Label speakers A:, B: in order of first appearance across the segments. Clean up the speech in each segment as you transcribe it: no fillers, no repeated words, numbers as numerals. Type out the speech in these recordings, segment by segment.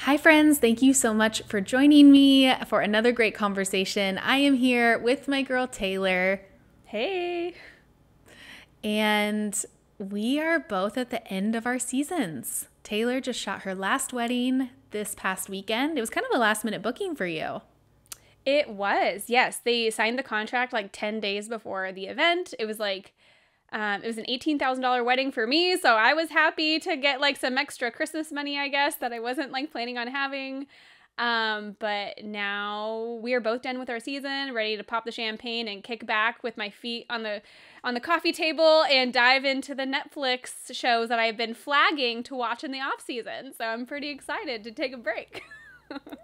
A: Hi, friends. Thank you so much for joining me for another great conversation. I am here with my girl, Taylor.
B: Hey.
A: And we are both at the end of our seasons. Taylor just shot her last wedding this past weekend. It was kind of a last minute booking for you.
B: It was, yes. They signed the contract like 10 days before the event. It was an $18,000 wedding for me, so I was happy to get like some extra Christmas money, I guess, that I wasn't like planning on having. But now we are both done with our season, ready to pop the champagne and kick back with my feet on the coffee table and dive into the Netflix shows that I've been flagging to watch in the off season. So I'm pretty excited to take a break.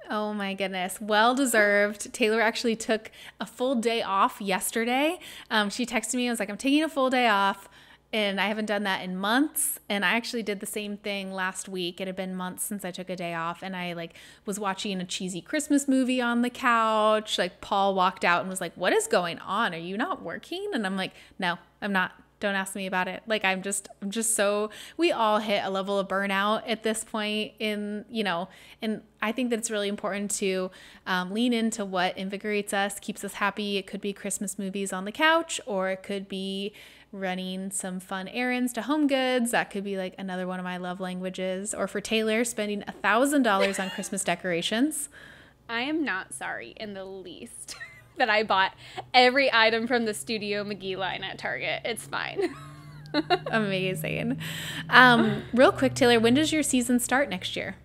A: Oh my goodness. Well deserved. Taylor actually took a full day off yesterday. She texted me. I was like, I'm taking a full day off. And I haven't done that in months. And I actually did the same thing last week. It had been months since I took a day off. And I was watching a cheesy Christmas movie on the couch. Paul walked out and was like, what is going on? Are you not working? And I'm like, no, I'm not. Don't ask me about it. I'm just so, we all hit a level of burnout at this point and I think that it's really important to lean into what invigorates us, keeps us happy. It could be Christmas movies on the couch, or it could be running some fun errands to Home Goods. That could be another one of my love languages. Or for Taylor, spending $1,000 on Christmas decorations.
B: I am not sorry in the least that I bought every item from the Studio McGee line at Target. It's fine.
A: Amazing. Real quick, Taylor, when does your season start next year?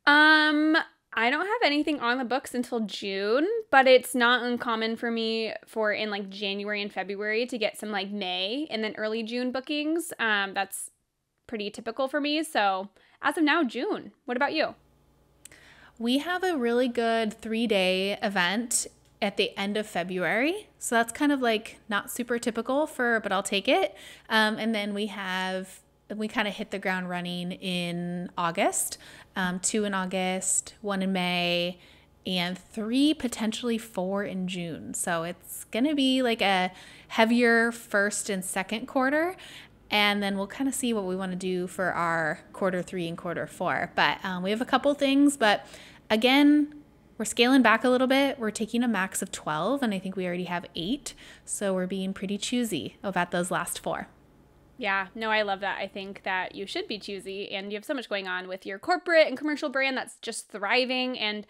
B: I don't have anything on the books until June, but it's not uncommon for me in January and February to get some May and then early June bookings. That's pretty typical for me. So as of now, June. What about you?
A: We have a really good 3-day event at the end of February. So that's kind of not super typical but I'll take it. And then we kind of hit the ground running in August, 2 in August, 1 in May, and 3, potentially 4 in June. So it's going to be a heavier first and second quarter. And then we'll kind of see what we want to do for our quarter 3 and quarter 4. But we have a couple things, but again, we're scaling back a little bit. We're taking a max of 12, and I think we already have 8. So we're being pretty choosy about those last 4.
B: Yeah, no, I love that. I think that you should be choosy, and you have so much going on with your corporate and commercial brand that's just thriving and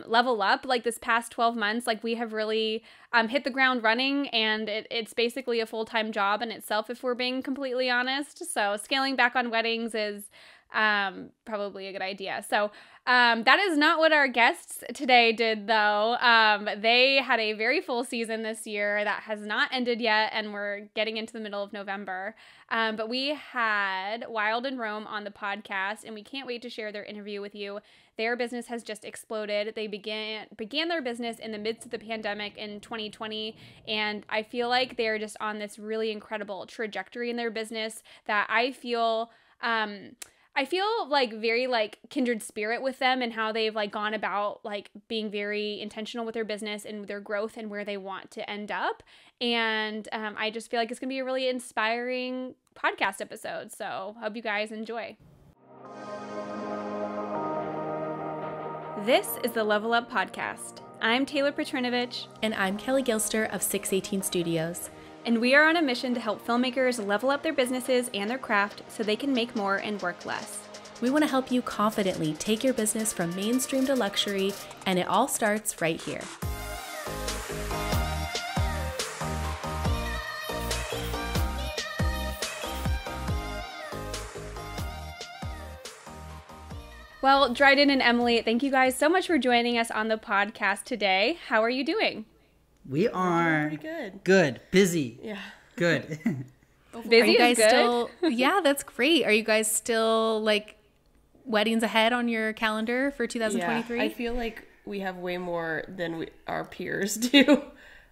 B: level up. This past 12 months, we have really hit the ground running, and it's basically a full-time job in itself, if we're being completely honest. So scaling back on weddings is probably a good idea. So that is not what our guests today did, though. They had a very full season this year that has not ended yet, and we're getting into the middle of November. But we had Wild and Rome on the podcast, and we can't wait to share their interview with you. Their business has just exploded. They began their business in the midst of the pandemic in 2020, and I feel like they're just on this really incredible trajectory in their business that I feel very kindred spirit with them, and how they've gone about being very intentional with their business and their growth and where they want to end up. And I just feel like it's gonna be a really inspiring podcast episode. So hope you guys enjoy. This is the Level Up Podcast. I'm Taylor Petrinovich.
A: And I'm Kelley Gilster of 618 Studios.
B: And we are on a mission to help filmmakers level up their businesses and their craft so they can make more and work less.
A: We want to help you confidently take your business from mainstream to luxury, and it all starts right here.
B: Well, Dryden and Emily, thank you guys so much for joining us on the podcast today. How are you doing?
C: We are
D: pretty good.
C: Good. Busy.
D: Yeah.
C: Good.
B: Busy
A: are you guys
B: is good.
A: Still? Yeah, that's great. Are you guys still weddings ahead on your calendar for 2023?
D: Yeah, I feel like we have way more than our peers do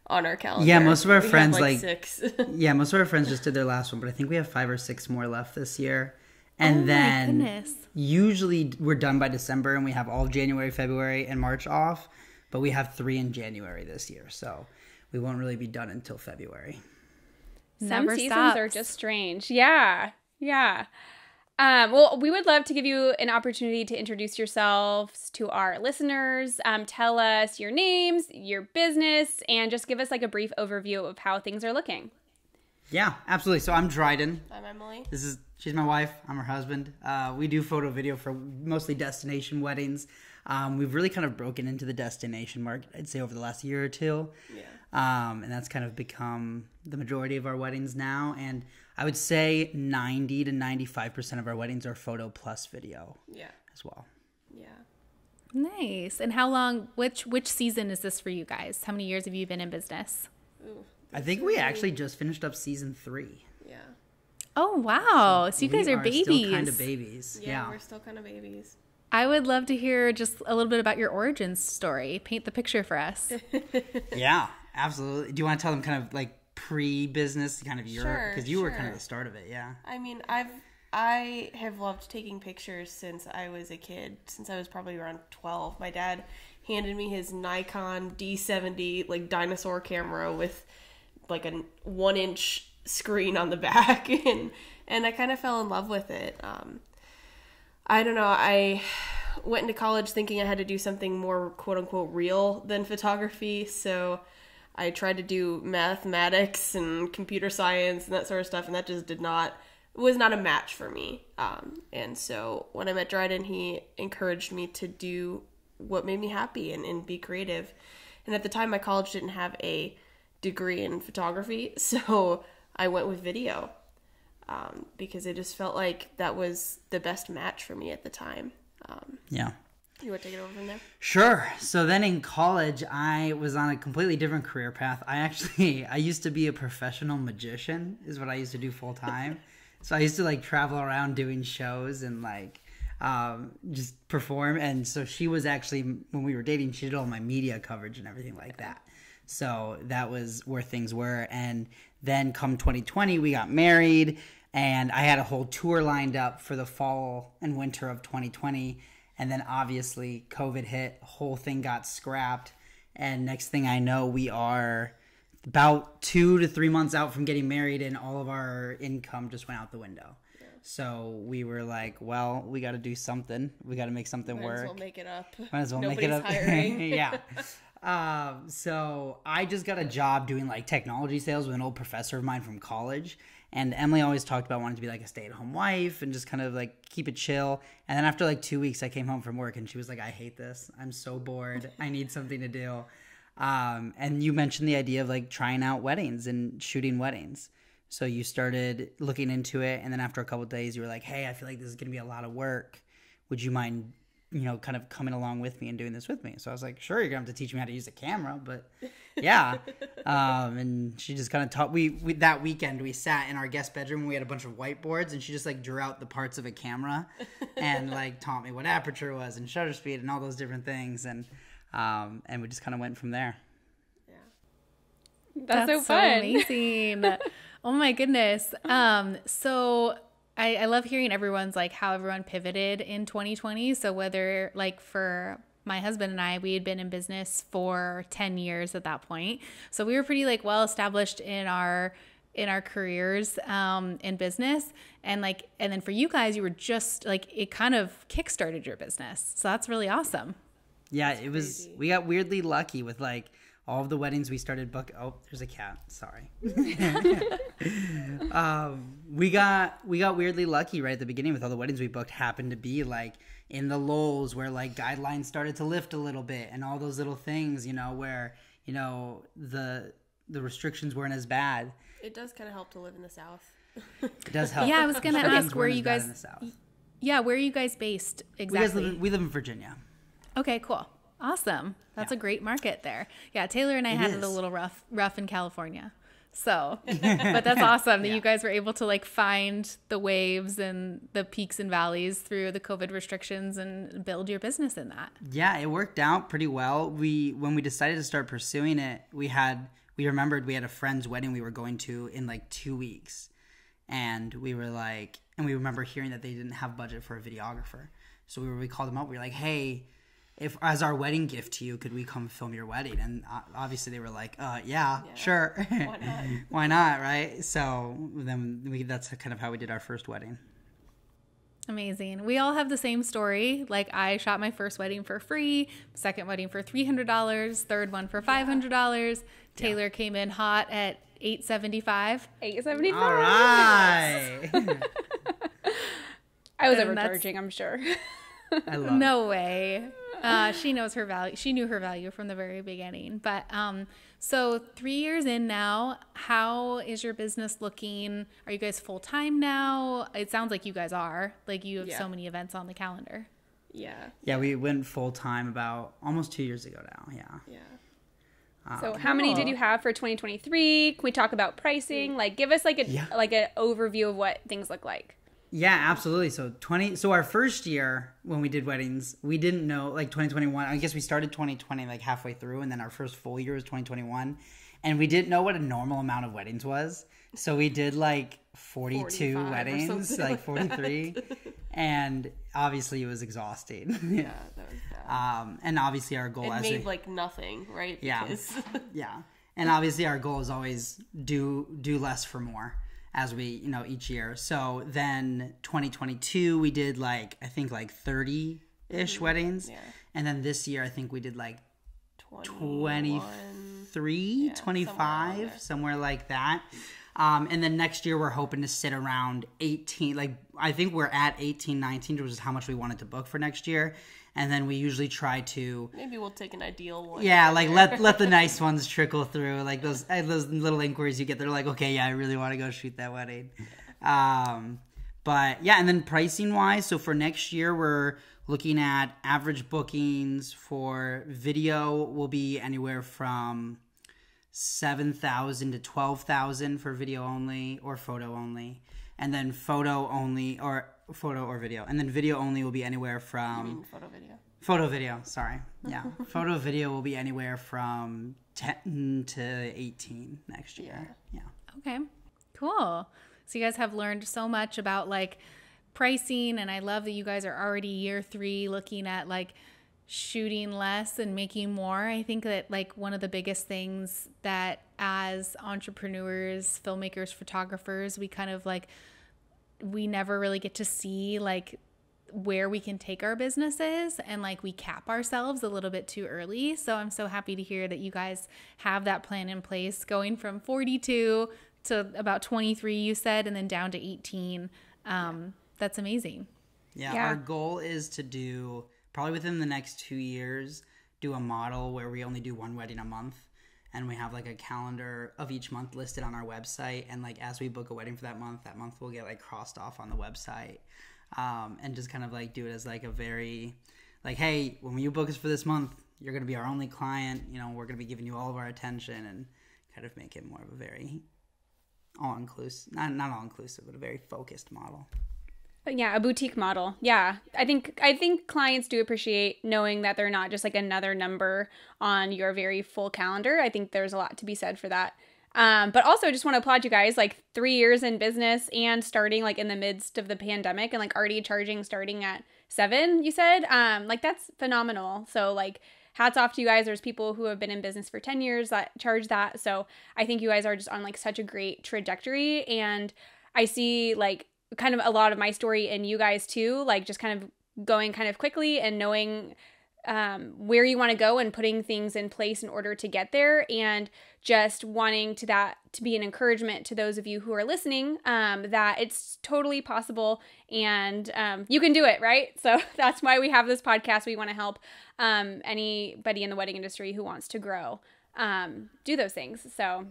D: on our calendar.
C: Yeah, most of our friends
D: have 6.
C: Yeah, most of our friends just did their last one, but I think we have 5 or 6 more left this year. And
A: oh
C: then
A: my goodness.
C: Usually we're done by December and we have all of January, February, and March off. But we have 3 in January this year, so we won't really be done until February.
B: Some
A: Never
B: seasons
A: stops.
B: are just strange. Yeah. Well, we would love to give you an opportunity to introduce yourselves to our listeners. Tell us your names, your business, and just give us like a brief overview of how things are looking.
C: Yeah, absolutely. So I'm Dryden.
D: I'm Emily.
C: She's my wife. I'm her husband. We do photo video for mostly destination weddings. We've really kind of broken into the destination market, I'd say, over the last year or two.
D: Yeah.
C: And that's kind of become the majority of our weddings now. And I would say 90 to 95% of our weddings are photo plus video as well.
D: Yeah.
A: Nice. And how long, which season is this for you guys? How many years have you been in business?
D: Ooh,
C: I think we actually just finished up season 3.
D: yeah.
A: Oh, wow. So you guys are
C: We
A: babies.
C: still kind of babies.
D: Yeah,
C: Yeah.
D: we're still kind of babies.
A: I would love to hear just a little bit about your origin story. Paint the picture for us.
C: Yeah, absolutely. Do you want to tell them kind of like pre-business, kind of your, because you were kind of the start of it, yeah.
D: I mean, I have loved taking pictures since I was a kid, since I was probably around 12. My dad handed me his Nikon D70 like dinosaur camera with like a 1-inch screen on the back, and I kind of fell in love with it. I don't know, I went into college thinking I had to do something more quote-unquote real than photography, so I tried to do mathematics and computer science and that sort of stuff, and that just was not a match for me. And so when I met Dryden, he encouraged me to do what made me happy and be creative. And at the time, my college didn't have a degree in photography, so I went with video. Because it just felt like that was the best match for me at the time.
C: Yeah.
D: You want to take it over from there?
C: Sure. So then in college, I was on a completely different career path. I used to be a professional magician, is what I used to do full time. So I used to like travel around doing shows and like just perform. And so she was actually, when we were dating, she did all my media coverage and everything like that. So that was where things were. And then come 2020, we got married. And I had a whole tour lined up for the fall and winter of 2020. And then obviously COVID hit, whole thing got scrapped. And next thing I know, we are about 2 to 3 months out from getting married, and all of our income just went out the window. Yeah. So we were like, well, we got to do something. We got to make something work.
D: Might as well make it up.
C: Might as well make it up.
D: Hiring.
C: Yeah. So I just got a job doing like technology sales with an old professor of mine from college. And Emily always talked about wanting to be like a stay-at-home wife and just kind of like keep it chill. And then after like 2 weeks, I came home from work and she was like, I hate this. I'm so bored. I need something to do. And you mentioned the idea of like trying out weddings and shooting weddings. So you started looking into it. And then after a couple of days, you were like, hey, I feel like this is going to be a lot of work. Would you mind, kind of coming along with me and doing this with me? So I was like, sure, you're going to have to teach me how to use a camera, but yeah. And she just kind of taught, we that weekend we sat in our guest bedroom, we had a bunch of whiteboards, and she just like drew out the parts of a camera and like taught me what aperture was and shutter speed and all those different things. And we just kind of went from there.
D: Yeah.
B: That's so fun.
A: Amazing. Oh my goodness. So I love hearing everyone's like how everyone pivoted in 2020. So whether like for my husband and I, we had been in business for 10 years at that point. So we were pretty like well established in our careers in business. And then for you guys, you were just like, it kind of kickstarted your business. So that's really awesome.
C: Yeah, it was crazy. We got weirdly lucky with like all of the weddings we started book. Oh, there's a cat. Sorry. We got weirdly lucky right at the beginning with all the weddings we booked happened to be like in the lulls where like guidelines started to lift a little bit and all those little things, where, the restrictions weren't as bad.
D: It does kind of help to live in the South.
C: It does help.
A: Yeah, I was going to ask where you guys,
C: in the South.
A: Yeah, where are you guys based exactly?
C: We live in Virginia.
A: Okay, cool. Awesome. That's a great market there. Yeah, Taylor and I had it a little rough in California. So, but that's awesome that you guys were able to like find the waves and the peaks and valleys through the COVID restrictions and build your business in that.
C: Yeah, it worked out pretty well. When we decided to start pursuing it, we remembered we had a friend's wedding we were going to in like 2 weeks. And we were like, and we remember hearing that they didn't have budget for a videographer. So we called them up. We were like, hey, if as our wedding gift to you, could we come film your wedding? And obviously they were like, yeah, sure.
D: Why not?
C: Why not, right? So then that's kind of how we did our first wedding.
A: Amazing. We all have the same story. Like I shot my first wedding for free, second wedding for $300, third one for $500. Taylor came in hot at $875.
B: $875.
C: All right.
B: I was
A: And
B: overcharging, I'm sure.
C: I love
A: No way. She knows her value. She knew her value from the very beginning. But so 3 years in now, how is your business looking? Are you guys full time now? It sounds like you guys are. Like you have so many events on the calendar.
D: Yeah.
C: Yeah, we went full time about almost 2 years ago now. Yeah.
D: Yeah.
B: So how many did you have for 2023? Can we talk about pricing? Like give us like an overview of what things look like.
C: Yeah, absolutely. So our first year when we did weddings, we didn't know, like 2021, I guess we started 2020 like halfway through, and then our first full year was 2021, and we didn't know what a normal amount of weddings was. So we did like 42 weddings, like 43, and obviously it was exhausting.
D: Yeah, that was bad.
C: And obviously our goal
D: It made like nothing, right?
C: Yeah.
D: Because
C: yeah. And obviously our goal is always do less for more as we, each year. So then 2022, we did like, I think like 30-ish weddings. Yeah. And then this year, I think we did like 23, 25, somewhere like that. And then next year, we're hoping to sit around 18. Like, I think we're at 18, 19, which is how much we wanted to book for next year. And then we usually try to...
D: Maybe we'll take an ideal one.
C: Yeah, like let the nice ones trickle through. Like those little inquiries you get, they're like, okay, yeah, I really want to go shoot that wedding. But yeah, and then pricing wise, so for next year, we're looking at average bookings for video will be anywhere from $7,000 to $12,000 for video only or photo only. And then photo or video. And then video only will be anywhere from... Photo video, sorry. Yeah. Photo video will be anywhere from 10 to 18 next year. Yeah.
A: Okay, cool. So you guys have learned so much about like pricing, and I love that you guys are already year 3 looking at like shooting less and making more. I think that like one of the biggest things that as entrepreneurs, filmmakers, photographers, we kind of like, we never really get to see like where we can take our businesses, and like we cap ourselves a little bit too early. So I'm so happy to hear that you guys have that plan in place, going from 42 to about 23 you said, and then down to 18. That's amazing.
C: Yeah, our goal is to do, probably within the next 2 years, do a model where we only do one wedding a month, and we have like a calendar of each month listed on our website, and like as we book a wedding for that month will get like crossed off on the website. And just kind of like do it as like a very like, hey, when you book us for this month, you're going to be our only client, we're going to be giving you all of our attention, and kind of make it more of a very all-inclusive, not all-inclusive, but a very focused model.
B: Yeah, a boutique model. Yeah. I think clients do appreciate knowing that they're not just like another number on your very full calendar. I think there's a lot to be said for that. But also I just want to applaud you guys, like 3 years in business and starting like in the midst of the pandemic, and like already starting at 7, you said, like that's phenomenal. So like hats off to you guys. There's people who have been in business for 10 years that charge that. So I think you guys are just on like such a great trajectory, and I see like kind of a lot of my story in you guys too, like just kind of going kind of quickly and knowing where you want to go and putting things in place in order to get there, and just wanting to be an encouragement to those of you who are listening, that it's totally possible, and you can do it, right? So that's why we have this podcast. We want to help anybody in the wedding industry who wants to grow do those things. So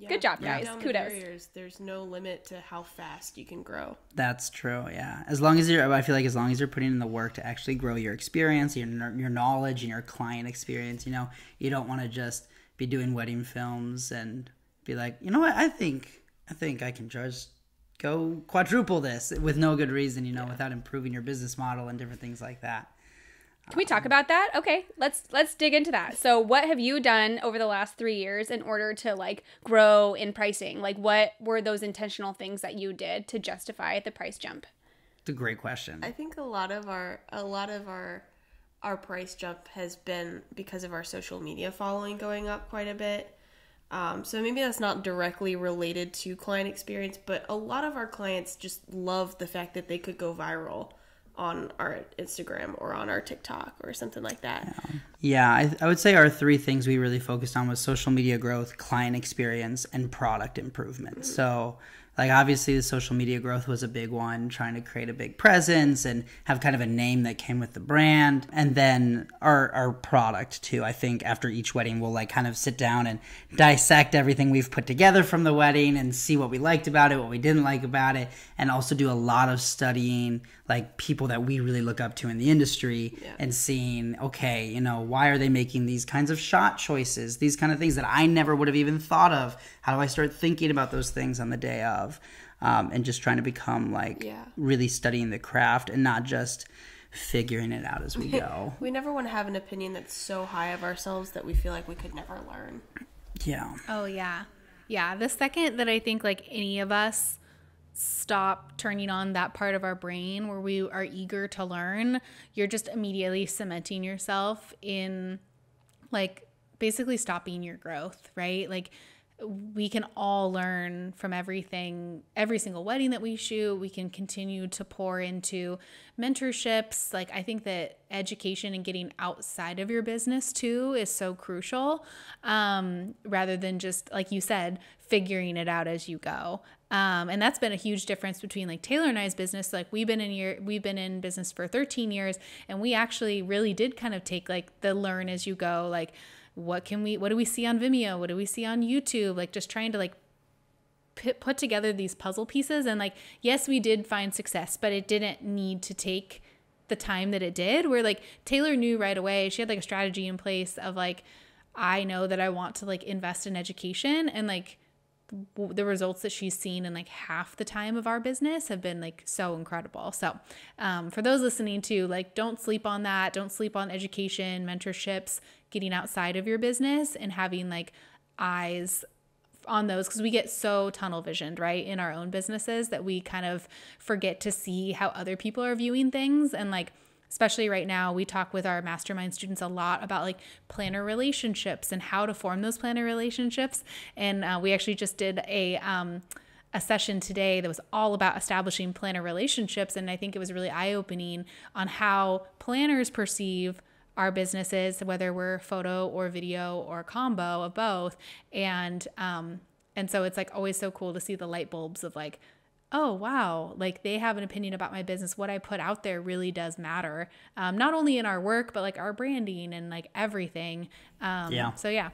B: good job, guys. Kudos.
D: There's no limit to how fast you can grow.
C: That's true, yeah. I feel like as long as you're putting in the work to actually grow your experience, your knowledge, and your client experience, you don't want to just be doing wedding films and be like, you know what, I think I can just go quadruple this with no good reason, without improving your business model and different things like that.
B: Can we talk about that? Okay, let's dig into that. So what have you done over the last 3 years in order to like grow in pricing? Like what were those intentional things that you did to justify the price jump?
C: It's a great question.
D: I think a lot of our price jump has been because of our social media following going up quite a bit. So maybe that's not directly related to client experience, but a lot of our clients just love the fact that they could go viral on our Instagram or on our TikTok or something like that.
C: Yeah, I would say our 3 things we really focused on was social media growth, client experience, and product improvement. So like obviously the social media growth was a big one, trying to create a big presence and have kind of a name that came with the brand. And then our product too. I think after each wedding we'll like kind of sit down and dissect everything we've put together from the wedding and see what we liked about it, what we didn't like about it, and also do a lot of studying like people that we really look up to in the industry and seeing, okay, you know, why are they making these kinds of shot choices, these kind of things that I never would have even thought of. How do I start thinking about those things on the day of? And just trying to become like really studying the craft and not just figuring it out as we go.
D: We never want to have an opinion that's so high of ourselves that we feel like we could never learn.
C: Yeah.
A: Oh, yeah. Yeah. The second that I think like any of us stop turning on that part of our brain where we are eager to learn, you're just immediately cementing yourself in like basically stopping your growth, right? Like we can all learn from everything, every single wedding that we shoot. We can continue to pour into mentorships. Like I think that education and getting outside of your business too is so crucial, rather than just, like you said, figuring it out as you go. And that's been a huge difference between like Taylor and I's business. Like we've been in business for 13 years, and we actually really did kind of take like the learn as you go, like what do we see on Vimeo? What do we see on YouTube? Like just trying to like put together these puzzle pieces. And like, yes, we did find success, but it didn't need to take the time that it did, where like Taylor knew right away. She had like a strategy in place of like, I know that I want to like invest in education, and like the results that she's seen in like half the time of our business have been like so incredible. So for those listening to, like, don't sleep on that. Don't sleep on education, mentorships, getting outside of your business and having like eyes on those, because we get so tunnel visioned, right, in our own businesses that we kind of forget to see how other people are viewing things. And like, especially right now, we talk with our mastermind students a lot about like planner relationships and how to form those planner relationships. And we actually just did a session today that was all about establishing planner relationships. And I think it was really eye-opening on how planners perceive our businesses, whether we're photo or video or combo of both. And so it's like always so cool to see the light bulbs of like, oh, wow, like they have an opinion about my business. What I put out there really does matter. Not only in our work, but like our branding and like everything. So yeah.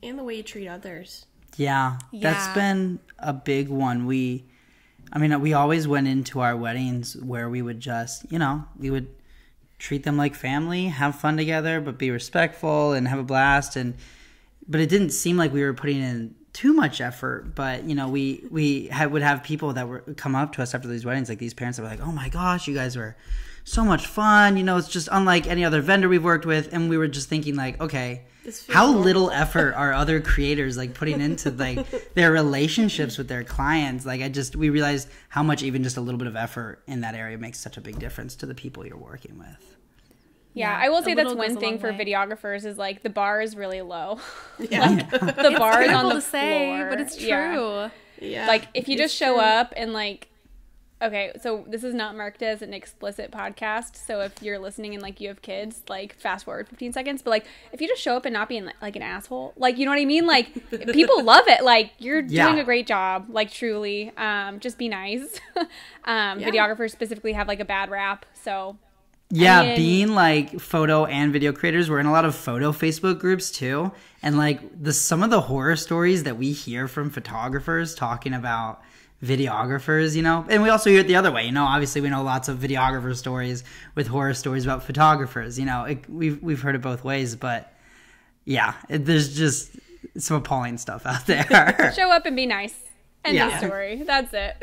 D: And the way you treat others.
C: Yeah, that's been a big one. We always went into our weddings where we would just, we would treat them like family, have fun together, but be respectful and have a blast. But it didn't seem like we were putting in too much effort. But we would have people that would come up to us after these weddings, like these parents that were like, oh my gosh, you guys were so much fun, it's just unlike any other vendor we've worked with. And we were just thinking like, okay, how little effort are other creators like putting into like their relationships with their clients. Like we realized how much even just a little bit of effort in that area makes such a big difference to the people you're working with.
B: Yeah, I will say that's one thing for videographers is like the bar is really low. Yeah. The bar is on the floor.
A: But it's true.
D: Yeah.
B: Like if you just show up and like, okay, so this is not marked as an explicit podcast. So if you're listening and like you have kids, like fast forward 15 seconds. But like if you just show up and not being like an asshole, like, you know what I mean? Like people love it. Like you're doing a great job. Like truly, just be nice. Videographers specifically have like a bad rap. So
C: yeah, being like photo and video creators, we're in a lot of photo Facebook groups too. And like some of the horror stories that we hear from photographers talking about videographers, and we also hear it the other way. Obviously we know lots of videographer stories with horror stories about photographers. We've heard it both ways, but yeah, there's just some appalling stuff out there.
B: Show up and be nice. End of story. That's it.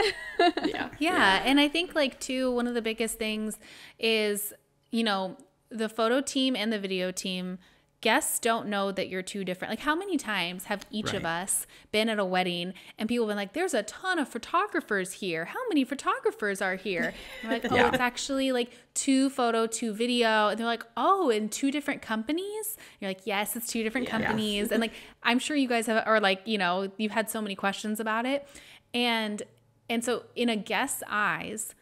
A: Yeah. And I think like too, one of the biggest things is, the photo team and the video team, guests don't know that you're two different. Like how many times have each of us been at a wedding and people have been like, there's a ton of photographers here. How many photographers are here? I'm like, oh, it's actually like 2 photo, 2 video. And they're like, oh, in 2 different companies? You're like, yes, it's 2 different companies. Yes. And like, I'm sure you guys have, or like, you've had so many questions about it. And so in a guest's eyes,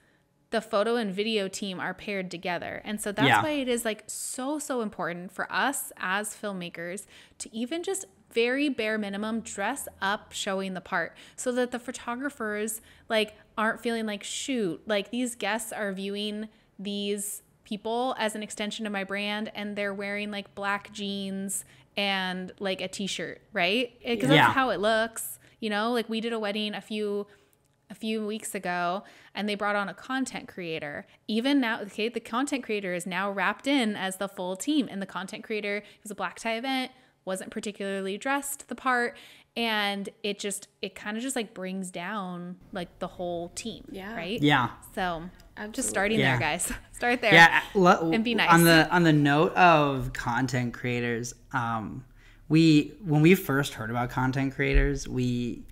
A: the photo and video team are paired together. And so that's why it is like so important for us as filmmakers to even just very bare minimum dress up showing the part, so that the photographers like aren't feeling like, shoot, like these guests are viewing these people as an extension of my brand and they're wearing like black jeans and like a t-shirt, right? Because that's how it looks, you know. Like we did a wedding a few weeks ago and they brought on a content creator. Even now, okay, the content creator is now wrapped in as the full team, and the content creator, it was a black tie event, wasn't particularly dressed the part, and it kind of just like brings down like the whole team, right?
C: Yeah.
A: So
D: Absolutely.
A: Just starting there, guys. Start there and be nice.
C: On the note of content creators, when we first heard about content creators, we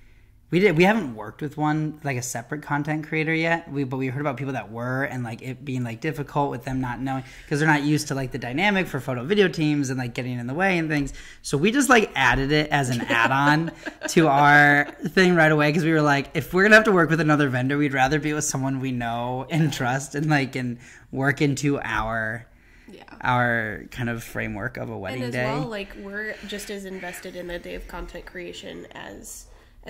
C: haven't worked with one, like a separate content creator yet. But we heard about people that were, and like it being like difficult with them not knowing, because they're not used to like the dynamic for photo video teams and like getting in the way and things. So we just like added it as an add-on to our thing right away, because we were like, if we're gonna have to work with another vendor, we'd rather be with someone we know and trust and like can work into our kind of framework of a wedding day.
D: And as well, like we're just as invested in the day of content creation as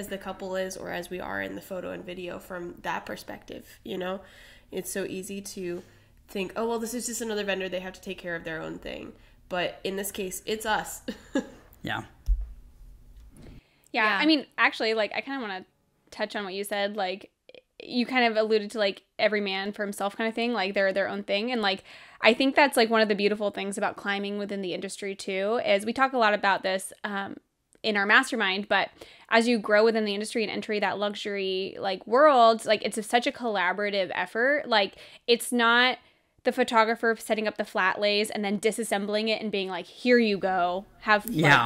D: the couple is, or as we are in the photo and video from that perspective, you know? It's so easy to think, oh, well, this is just another vendor. They have to take care of their own thing. But in this case, it's us.
B: Yeah. I mean, actually, like, I kind of want to touch on what you said. Like, you kind of alluded to, like, every man for himself kind of thing. Like, they're their own thing. And, like, I think that's, like, one of the beautiful things about climbing within the industry, too, is we talk a lot about this, in our mastermind, but as you grow within the industry and enter that luxury like world, like it's such a collaborative effort. Like it's not the photographer setting up the flat lays and then disassembling it and being like, here you go,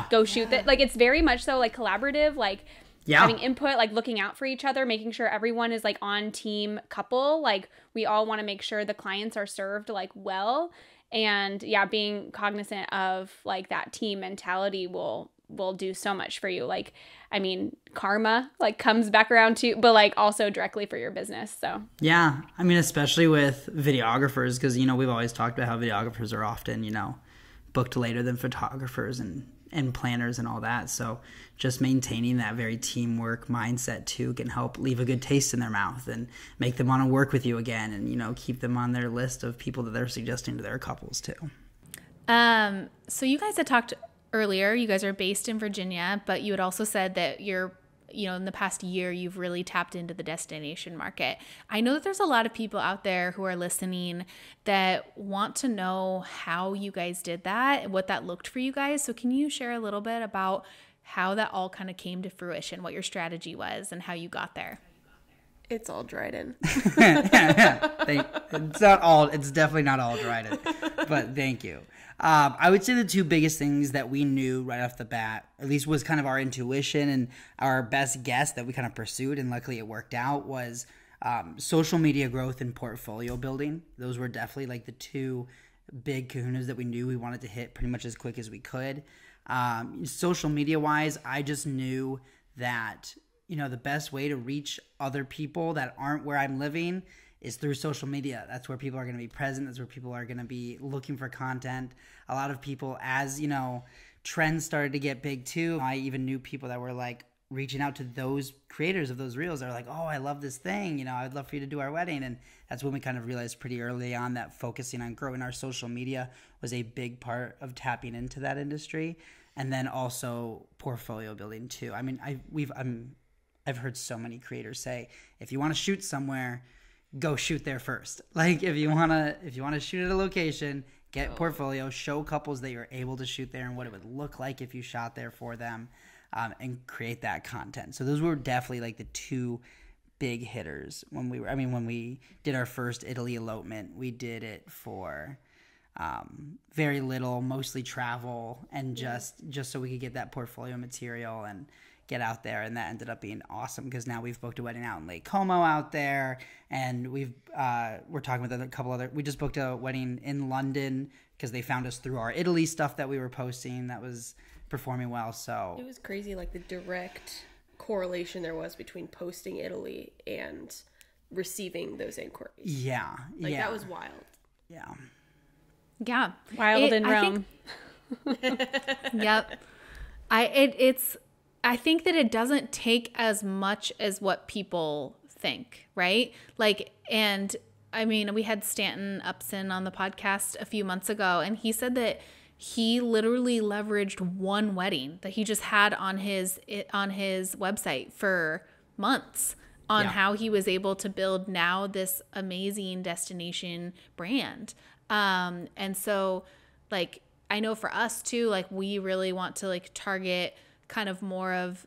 B: go shoot that. Like it's very much so like collaborative, like having input, like looking out for each other, making sure everyone is like on team couple. Like we all want to make sure the clients are served like well, and being cognizant of like that team mentality will do so much for you. Like, I mean, karma like comes back around too, but like also directly for your business. So
C: yeah, I mean, especially with videographers, because, you know, we've always talked about how videographers are often, you know, booked later than photographers and planners and all that. So just maintaining that very teamwork mindset too can help leave a good taste in their mouth and make them want to work with you again, and, you know, keep them on their list of people that they're suggesting to their couples too.
A: So you guys had talked earlier, you guys are based in Virginia, but you had also said that you're, you know, in the past year, you've really tapped into the destination market. I know that there's a lot of people out there who are listening that want to know how you guys did that, what that looked for you guys. So can you share a little bit about how that all kind of came to fruition, what your strategy was and how you got there?
D: It's all Dryden.
C: It's definitely not all Dryden, but thank you. I would say the two biggest things that we knew right off the bat, at least was kind of our intuition and our best guess that we kind of pursued, and luckily it worked out, was social media growth and portfolio building. Those were definitely like the two big kahunas that we knew we wanted to hit pretty much as quick as we could. Social media wise, I just knew that, you know, the best way to reach other people that aren't where I'm living is through social media. That's where people are going to be present. That's where people are going to be looking for content. A lot of people, as, you know, trends started to get big too, I even knew people that were like reaching out to those creators of those reels. They're like, oh, I love this thing. You know, I'd love for you to do our wedding. And that's when we kind of realized pretty early on that focusing on growing our social media was a big part of tapping into that industry. And then also portfolio building too. I mean, I've heard so many creators say, if you want to shoot somewhere, go shoot there first. Like if you want to shoot at a location, get portfolio, show couples that you're able to shoot there and what it would look like if you shot there for them, and create that content. So those were definitely like the two big hitters when we did our first Italy elopement. We did it for very little, mostly travel, and just so we could get that portfolio material and get out there, and that ended up being awesome because now we've booked a wedding out in Lake Como out there, and we're talking with a couple other. We just booked a wedding in London because they found us through our Italy stuff that we were posting that was performing well. So
D: it was crazy, like the direct correlation there was between posting Italy and receiving those inquiries.
C: Yeah.
D: Like that was wild.
C: Yeah.
A: Yeah.
B: Wild in Rome.
A: Yep. I think that it doesn't take as much as what people think, right? Like, and I mean, we had Stanton Upson on the podcast a few months ago, and he said that he literally leveraged one wedding that he just had on his website for months on how he was able to build now this amazing destination brand. And so like, I know for us too, like we really want to like target kind of more of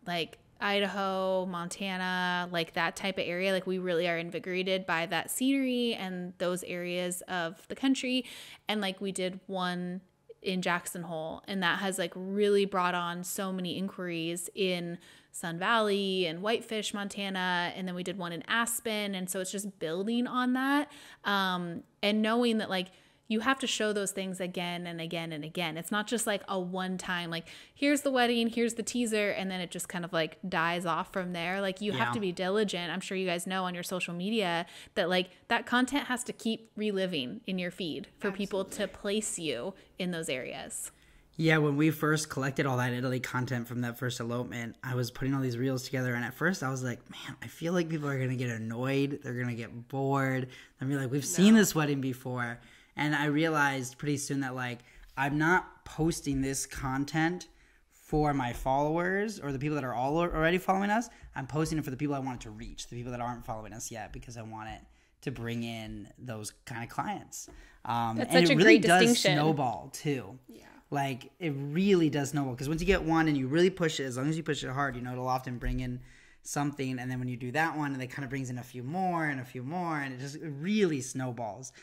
A: like Idaho, Montana, like that type of area. Like we really are invigorated by that scenery and those areas of the country. And like we did one in Jackson Hole, and that has like really brought on so many inquiries in Sun Valley and Whitefish, Montana. And then we did one in Aspen. And so it's just building on that. And knowing that like you have to show those things again and again and again. It's not just like a one time, like here's the wedding, here's the teaser, and then it just kind of like dies off from there. Like you have to be diligent. I'm sure you guys know on your social media that like that content has to keep reliving in your feed for people to place you in those areas.
C: Yeah, when we first collected all that Italy content from that first elopement, I was putting all these reels together, and at first I was like, man, I feel like people are going to get annoyed. They're going to get bored. They'll be like, we've seen this wedding before. And I realized pretty soon that, like, I'm not posting this content for my followers or the people that are all already following us. I'm posting it for the people I want it to reach, the people that aren't following us yet, because I want it to bring in those kind of clients.
B: That's
C: and
B: such
C: it
B: a
C: really
B: great
C: does
B: distinction.
C: snowball, too.
D: Yeah.
C: Like, it really does snowball. Because once you get one and you really push it, as long as you push it hard, it'll often bring in something. And then when you do that one, and it kind of brings in a few more, and it really snowballs.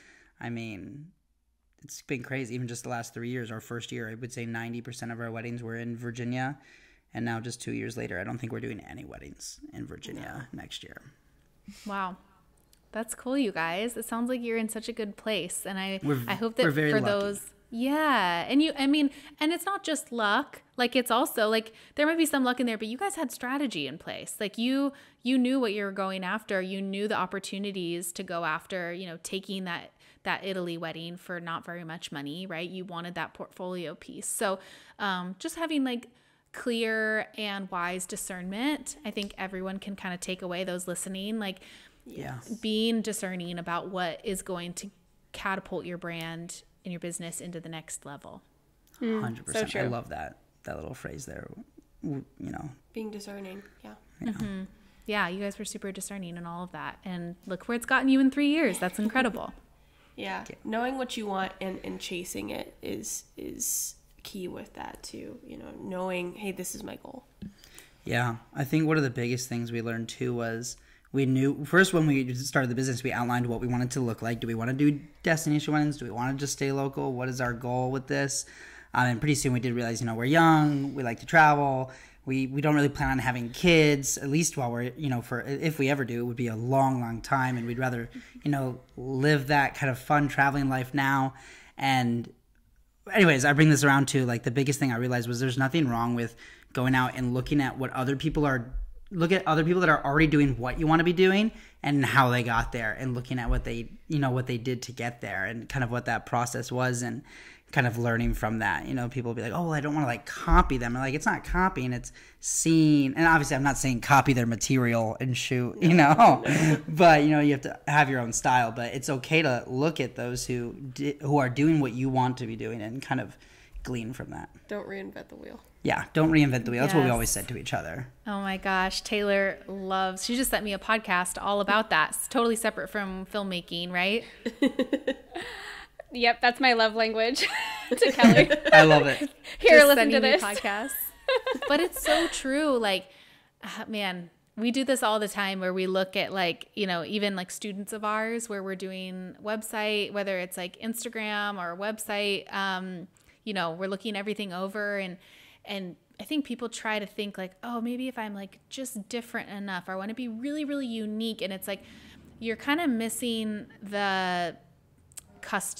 C: I mean, it's been crazy. Even just the last 3 years, our first year, I would say 90% of our weddings were in Virginia. And now just 2 years later, I don't think we're doing any weddings in Virginia next year.
A: Wow. That's cool, you guys. It sounds like you're in such a good place. And I hope that
C: we're very
A: for
C: lucky.
A: those... Yeah. And and it's not just luck. Like it's also like there might be some luck in there, but you guys had strategy in place. Like you knew what you were going after. You knew the opportunities to go after, taking that Italy wedding for not very much money, right? You wanted that portfolio piece. So just having like clear and wise discernment, I think everyone can kind of take away, those listening, like being discerning about what is going to catapult your brand and your business into the next level.
C: 100%.
B: So true.
C: I love that little phrase there.
D: Being discerning. Yeah.
A: Mm-hmm. Yeah, you guys were super discerning and all of that. And look where it's gotten you in 3 years. That's incredible.
D: Yeah. Knowing what you want and chasing it is key with that too. Knowing, hey, this is my goal.
C: Yeah. I think one of the biggest things we learned too was we knew first when we started the business, we outlined what we wanted to look like. Do we want to do destination weddings? Do we want to just stay local? What is our goal with this? And pretty soon we did realize, we're young, we like to travel. We don't really plan on having kids, at least while we're, for if we ever do, it would be a long, long time. And we'd rather, live that kind of fun traveling life now. And anyways, I bring this around to like the biggest thing I realized was there's nothing wrong with going out and looking at what other people look at other people that are already doing what you want to be doing and how they got there, and looking at what they did to get there and kind of what that process was, and kind of learning from that. People will be like, oh, well, I don't want to like copy them. And like, it's not copying, it's seeing. And obviously I'm not saying copy their material and shoot, but you have to have your own style. But it's okay to look at those who are doing what you want to be doing and kind of glean from that.
D: Don't reinvent the wheel.
C: Yeah, don't reinvent the wheel. That's what we
A: Yes.
C: always said to each other.
A: Oh my gosh. Taylor she just sent me a podcast all about that. It's totally separate from filmmaking, right?
B: Yep, that's my love language to Kelley.
C: I love it.
B: Here,
A: Just
B: listen to
A: sending me
B: this.
A: podcasts. But it's so true. Like, man, we do this all the time where we look at like, even like students of ours where we're doing website, whether it's like Instagram or website, we're looking everything over and I think people try to think like, oh, maybe if I'm like just different enough, or I want to be really, really unique. And it's like, you're kind of missing the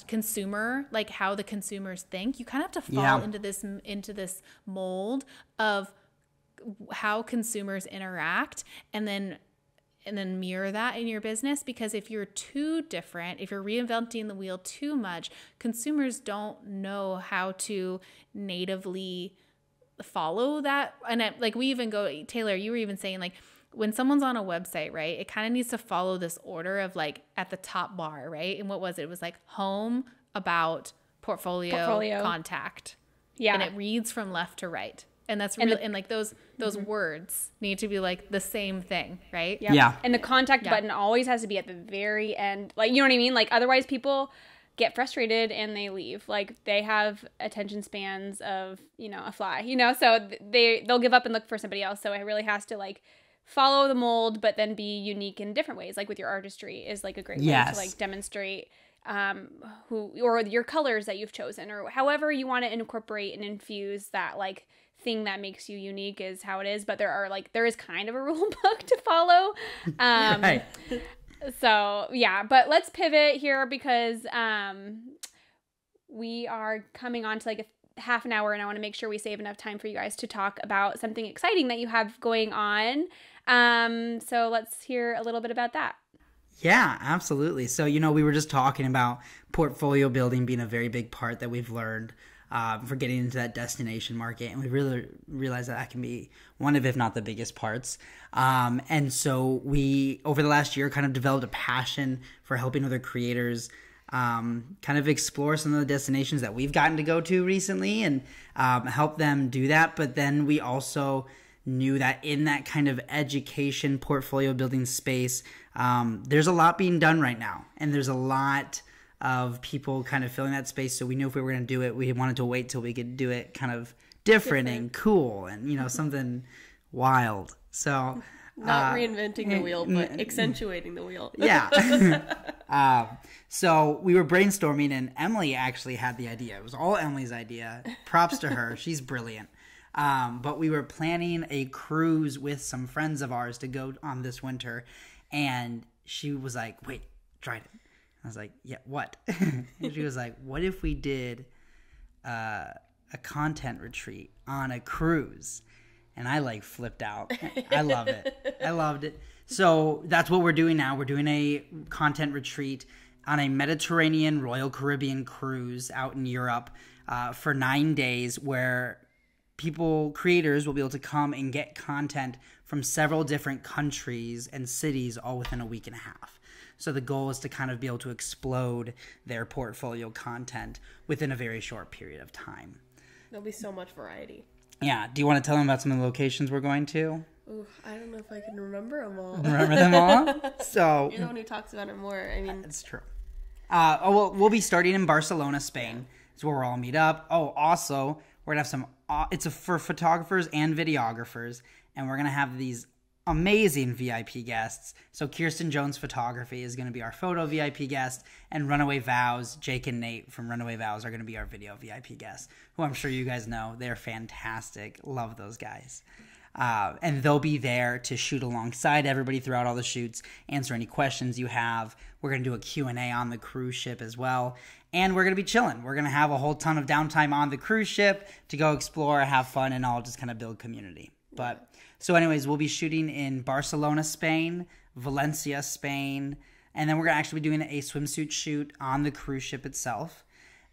A: consumer, like how the consumers think. You kind of have to fall into this mold of how consumers interact, and then and then mirror that in your business, because if you're too different, if you're reinventing the wheel too much, consumers don't know how to natively follow that. And like we even go, Taylor, you were even saying like when someone's on a website, right, it kind of needs to follow this order of like at the top bar, right? And what was it? It was like home, about, portfolio. Contact. Yeah. And it reads from left to right. And that's really, and like those words need to be like the same thing, right?
B: Yep. Yeah. And the contact button always has to be at the very end. Like, you know what I mean? Like, otherwise people get frustrated and they leave. Like, they have attention spans of, you know, a fly, you know? So they'll give up and look for somebody else. So it really has to like follow the mold, but then be unique in different ways. Like with your artistry is like a great way to like demonstrate who, or your colors that you've chosen, or however you want to incorporate and infuse that like thing that makes you unique is how it is. But there is kind of a rule book to follow. Right. So yeah, but let's pivot here because we are coming on to like a half an hour, and I want to make sure we save enough time for you guys to talk about something exciting that you have going on. So let's hear a little bit about that.
C: Yeah, absolutely. So, you know, we were just talking about portfolio building being a very big part that we've learned for getting into that destination market. And we really realized that can be one of, if not the biggest parts. And so we, over the last year, kind of developed a passion for helping other creators kind of explore some of the destinations that we've gotten to go to recently and help them do that. But then we also knew that in that kind of education portfolio building space, there's a lot being done right now, and there's a lot of people kind of filling that space. So we knew if we were going to do it, we wanted to wait till we could do it kind of different. And cool and, you know, something wild. So
D: not reinventing the wheel, but accentuating the wheel.
C: Yeah. So we were brainstorming, and Emily actually had the idea. It was all Emily's idea. Props to her. She's brilliant. But we were planning a cruise with some friends of ours to go on this winter. And she was like, wait, Dryden. I was like, yeah, what? And she was like, what if we did a content retreat on a cruise? And I like flipped out. I love it. I loved it. So that's what we're doing now. We're doing a content retreat on a Mediterranean Royal Caribbean cruise out in Europe for 9 days, where creators will be able to come and get content from several different countries and cities all within a week and a half. So the goal is to kind of be able to explode their portfolio content within a very short period of time.
D: There'll be so much variety.
C: Yeah. Do you want to tell them about some of the locations we're going to?
D: Ooh, I don't know if I can remember them all.
C: Remember them all? So
D: you're the one who talks about it more. I mean,
C: it's true. We'll be starting in Barcelona, Spain. It's where we'll all meet up. Oh, also, we're gonna have some. It's for photographers and videographers, and we're gonna have these amazing VIP guests. So Kirsten Jones Photography is gonna be our photo VIP guest, and Runaway Vows, Jake and Nate from Runaway Vows are gonna be our video VIP guests, who I'm sure you guys know. They're fantastic. Love those guys. And they'll be there to shoot alongside everybody throughout all the shoots, answer any questions you have. We're going to do a Q&A on the cruise ship as well. And we're going to be chilling. We're going to have a whole ton of downtime on the cruise ship to go explore, have fun, and all just kind of build community. But so anyways, we'll be shooting in Barcelona, Spain, Valencia, Spain, and then we're going to actually be doing a swimsuit shoot on the cruise ship itself.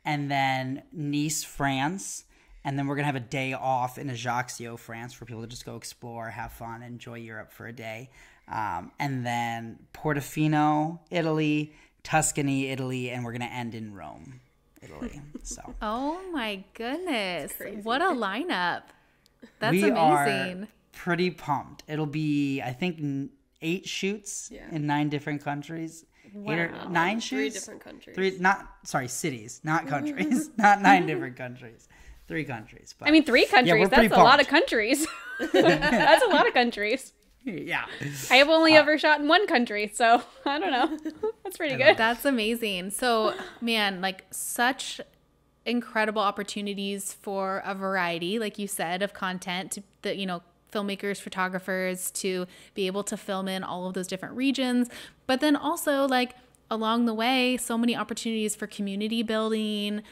C: And then Nice, France. And then we're going to have a day off in Ajaccio, France, for people to just go explore, have fun, enjoy Europe for a day. And then Portofino, Italy, Tuscany, Italy, and we're going to end in Rome, Italy. So.
A: Oh, my goodness. What a lineup. That's
C: we
A: amazing.
C: Are pretty pumped. It'll be, I think, 8 shoots in 9 different countries.
A: Wow.
C: 8 or 9 shoots?
D: 3 different countries.
C: Cities, not countries. Not 9 different countries. 3 countries. But,
B: I mean, 3 countries. That's a lot of countries. That's a lot of countries.
C: Yeah.
B: I have only ever shot in 1 country, so I don't know. That's pretty good.
A: That's amazing. So, man, like such incredible opportunities for a variety, like you said, of content to the, filmmakers, photographers to be able to film in all of those different regions. But then also like along the way, so many opportunities for community building,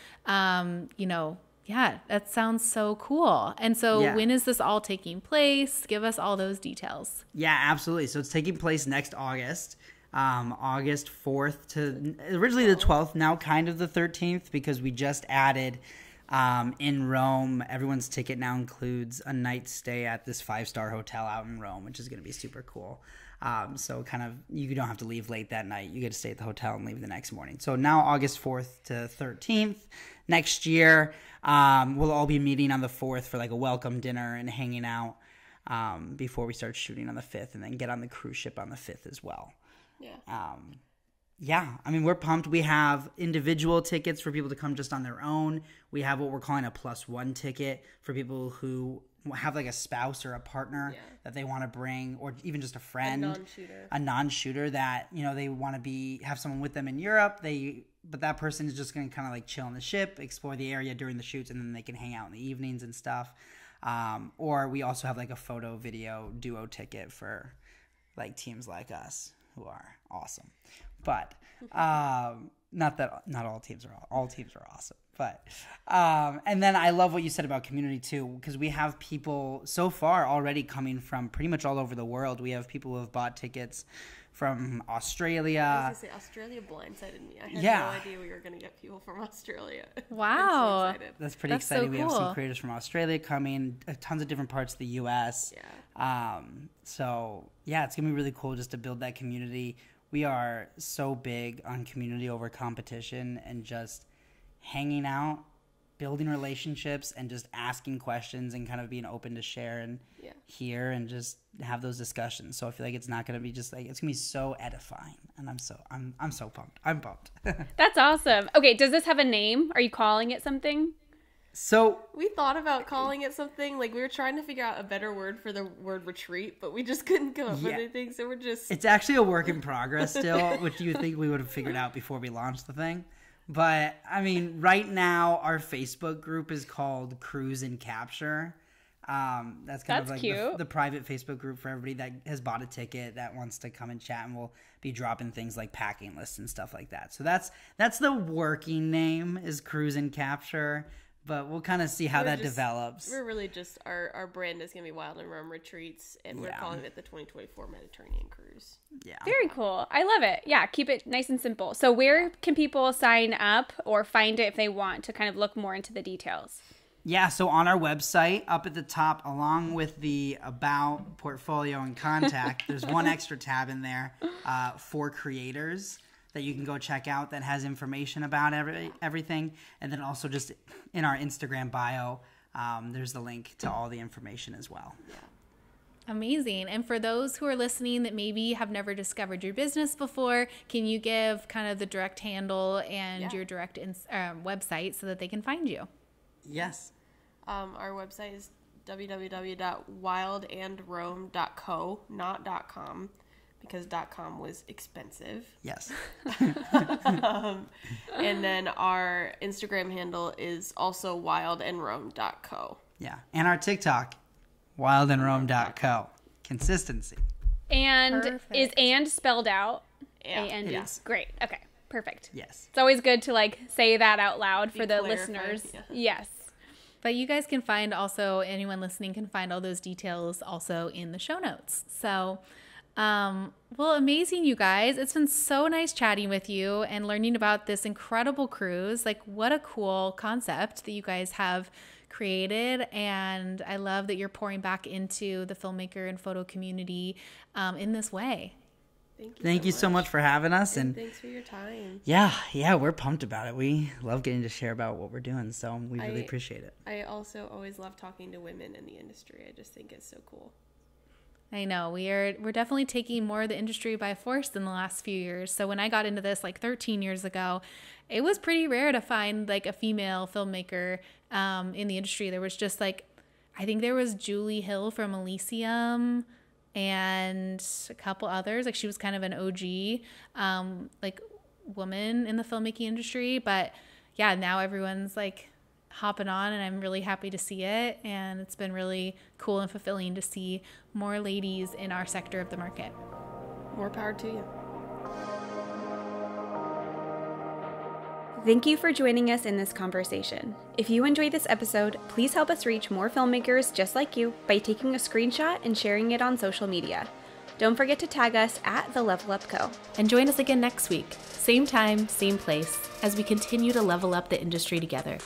A: Yeah, that sounds so cool. And so
C: Yeah.
A: when is this all taking place? Give us all those details.
C: Yeah, absolutely. So it's taking place next August. August 4th to originally the 12th, now kind of the 13th, because we just added in Rome. Everyone's ticket now includes a night stay at this 5-star hotel out in Rome, which is going to be super cool. So kind of you don't have to leave late that night. You get to stay at the hotel and leave the next morning. So now August 4th to 13th. Next year, we'll all be meeting on the 4th for like a welcome dinner and hanging out before we start shooting on the 5th, and then get on the cruise ship on the 5th as well. Yeah, I mean, we're pumped. We have individual tickets for people to come just on their own. We have what we're calling a +1 ticket for people who have like a spouse or a partner that they want to bring, or even just a friend, a non-shooter that, you know, they want to have someone with them in Europe. But that person is just going to kind of like chill on the ship, explore the area during the shoots, and then they can hang out in the evenings and stuff. Or we also have like a photo video duo ticket for like teams like us who are awesome. But not all teams are awesome. But and then I love what you said about community too, because we have people so far already coming from pretty much all over the world. We have people who have bought tickets from Australia.
D: I was going to say, Australia blindsided me. I had no idea we were going to get people from Australia.
A: Wow.
D: I'm so excited.
C: That's pretty exciting. We have some creators from Australia coming, tons of different parts of the U.S. So, yeah, it's going to be really cool just to build that community. We are so big on community over competition and just hanging out, building relationships, and just asking questions and kind of being open to share and hear and just have those discussions. So I feel like it's not going to be just like, it's going to be so edifying, and I'm so pumped. I'm pumped.
B: That's awesome. Okay, does this have a name? Are you calling it something?
C: So
D: we thought about calling it something. Like, we were trying to figure out a better word for the word retreat, but we just couldn't come up with anything. So it's
C: actually a work in progress still, which you think we would have figured out before we launched the thing. But I mean, right now our Facebook group is called Cruise and Capture. That's of like the private Facebook group for everybody that has bought a ticket that wants to come and chat, and we'll be dropping things like packing lists and stuff like that. So that's the working name, is Cruise and Capture. But we'll kind of see how that develops.
D: We're really just, our brand is going to be Wild and Rome Retreats, and we're calling it the 2024 Mediterranean Cruise.
C: Yeah.
B: Very cool. I love it. Yeah, keep it nice and simple. So where can people sign up or find it if they want to kind of look more into the details?
C: Yeah, so on our website, up at the top, along with the About, Portfolio, and Contact, there's one extra tab in there for creators that you can go check out that has information about everything. And then also just in our Instagram bio, there's the link to all the information as well.
A: Amazing. And for those who are listening that maybe have never discovered your business before, can you give kind of the direct handle and your direct website so that they can find you?
C: Yes.
D: Our website is www.wildandrome.co, not .com. Because .com was expensive.
C: Yes.
D: And then our Instagram handle is also wildandrome.co.
C: Yeah. And our TikTok, wildandrome.co. Consistency.
B: And
A: Perfect.
B: is and spelled out?
D: Yeah.
B: A-N-D.
C: It is.
B: Great. Okay. Perfect.
C: Yes.
B: It's always good to like say that out loud for the
D: clarified,
B: listeners.
D: yeah.
B: Yes.
A: But you guys can find also, anyone listening can find all those details also in the show notes. So well, amazing, you guys. It's been so nice chatting with you and learning about this incredible cruise. Like, what a cool concept that you guys have created. And I love that you're pouring back into the filmmaker and photo community in this way.
C: Thank you so much for having us. And
D: thanks for your time.
C: Yeah, we're pumped about it. We love getting to share about what we're doing. So we really appreciate it.
D: I also always love talking to women in the industry. I just think it's so cool.
A: I know we're definitely taking more of the industry by force in the last few years. So when I got into this like 13 years ago, it was pretty rare to find like a female filmmaker in the industry. There was just like, I think there was Julie Hill from Elysium and a couple others. Like, she was kind of an OG like woman in the filmmaking industry. But yeah, now everyone's like hopping on, and I'm really happy to see it. And it's been really cool and fulfilling to see more ladies in our sector of the market.
D: More power to you.
B: Thank you for joining us in this conversation. If you enjoyed this episode, please help us reach more filmmakers just like you by taking a screenshot and sharing it on social media. Don't forget to tag us at The Level Up Co.
A: And join us again next week, same time, same place, as we continue to level up the industry together.